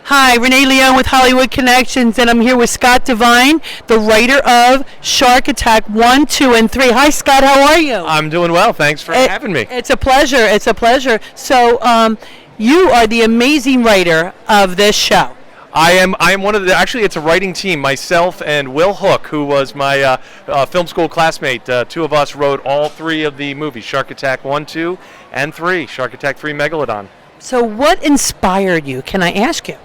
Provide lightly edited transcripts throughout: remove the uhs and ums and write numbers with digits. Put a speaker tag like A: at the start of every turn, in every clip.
A: Hi, Renee Leone with Hollywood Connections, and I'm here with Scott Devine, the writer of Shark Attack 1, 2, and 3. Hi, Scott. How are you?
B: I'm doing well. Thanks for having me.
A: It's a pleasure. It's a pleasure. So, you are the amazing writer of this show.
B: I am one of the. Actually, it's a writing team. Myself and Will Hook, who was my film school classmate. Two of us wrote all three of the movies: Shark Attack 1, 2, and 3. Shark Attack 3 Megalodon.
A: So, what inspired you? Can I ask you?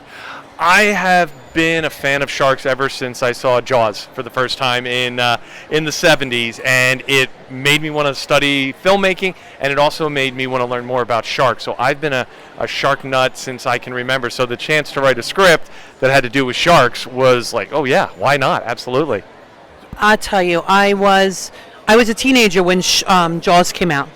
B: I have been a fan of sharks ever since I saw Jaws for the first time in the 70s, and it made me want to study filmmaking, and it also made me want to learn more about sharks. So I've been a shark nut since I can remember. So the chance to write a script that had to do with sharks was like, oh yeah, why not? Absolutely.
A: I'll tell you, I was a teenager when Jaws came out,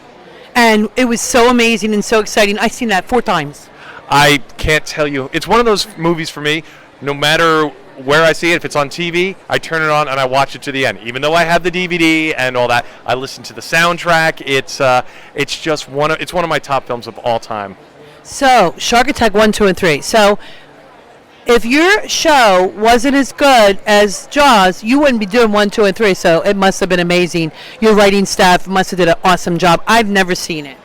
A: and it was so amazing and so exciting. I've seen that 4 times.
B: I can't tell you. It's one of those movies for me, no matter where I see it, if it's on TV, I turn it on and I watch it to the end. Even though I have the DVD and all that, I listen to the soundtrack. It's just one of my top films of all time.
A: So, Shark Attack 1, 2, and 3. So, if your show wasn't as good as Jaws, you wouldn't be doing 1, 2, and 3. So, it must have been amazing. Your writing staff must have did an awesome job. I've never seen it.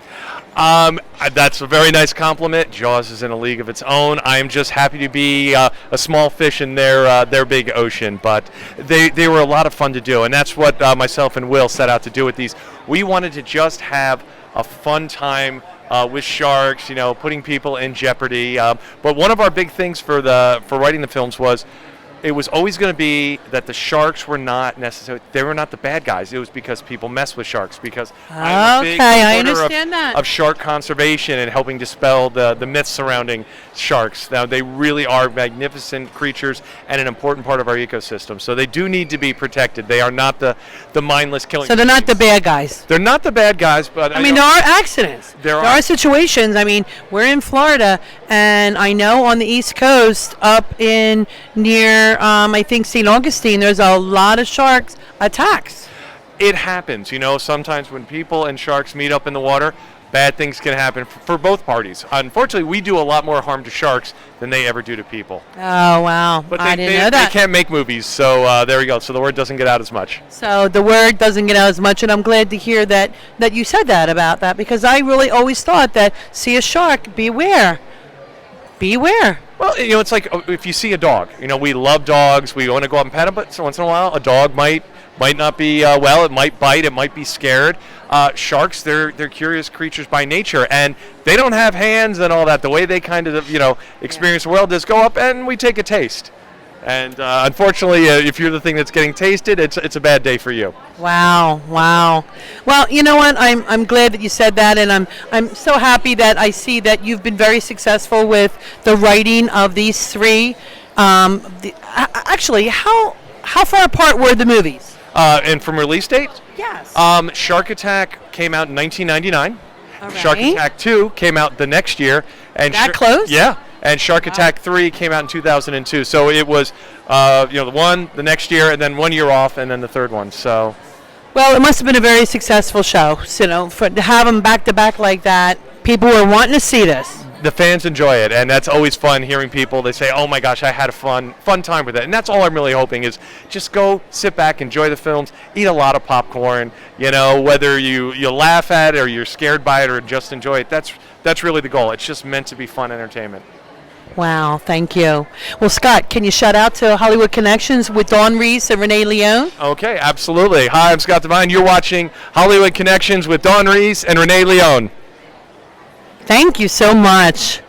B: That's a very nice compliment. Jaws is in a league of its own. I am just happy to be a small fish in their big ocean. But they were a lot of fun to do, and that's what myself and Will set out to do with these. We wanted to just have a fun time with sharks, putting people in jeopardy. But one of our big things for writing the films was, it was always going to be that the sharks were not necessarily, they were not the bad guys. It was because people mess with sharks. Because I'm a big supporter of shark conservation and helping dispel the myths surrounding sharks. Now, they really are magnificent creatures and an important part of our ecosystem. So they do need to be protected. They are not the mindless killing.
A: So they're not the bad guys.
B: They're not the bad guys, but
A: I mean, there are accidents. There are situations. I mean, we're in Florida, and I know on the East Coast, up in near I think St. Augustine, there's a lot of sharks attacks.
B: It happens, sometimes when people and sharks meet up in the water, bad things can happen for both parties. Unfortunately, we do a lot more harm to sharks than they ever do to people.
A: Oh, wow.
B: But
A: I didn't know that.
B: They can't make movies, so there we go. So the word doesn't get out as much.
A: So the word doesn't get out as much, and I'm glad to hear that you said that about that, because I really always thought that, see a shark, beware. Beware.
B: Well, it's like if you see a dog. We love dogs. We want to go out and pet them, but once in a while, a dog might not be well. It might bite. It might be scared. Sharks, they're curious creatures by nature, and they don't have hands and all that. The way they kind of experience the world is go up and we take a taste. And unfortunately, if you're the thing that's getting tasted, it's a bad day for you.
A: Wow. Well, you know what? I'm glad that you said that, and I'm so happy that I see that you've been very successful with the writing of these 3. Actually, how far apart were the movies?
B: And from release date?
A: Yes.
B: Shark Attack came out in 1999.
A: All right.
B: Shark Attack 2 came out the next year. And
A: that close?
B: Yeah. And Shark Attack 3 came out in 2002. So it was, the one, the next year, and then 1 year off, and then the third one. So,
A: well, it must have been a very successful show. So, to have them back to back like that, people were wanting to see this.
B: The fans enjoy it, and that's always fun hearing people. They say, "Oh my gosh, I had a fun time with it," and that's all I'm really hoping is just go sit back, enjoy the films, eat a lot of popcorn. Whether you laugh at it or you're scared by it or just enjoy it. That's really the goal. It's just meant to be fun entertainment.
A: Wow, thank you. Well, Scott, can you shout out to Hollywood Connections with Dawn Reese and Renee Leone?
B: Okay, absolutely. Hi, I'm Scott Devine. You're watching Hollywood Connections with Dawn Reese and Renee Leone.
A: Thank you so much.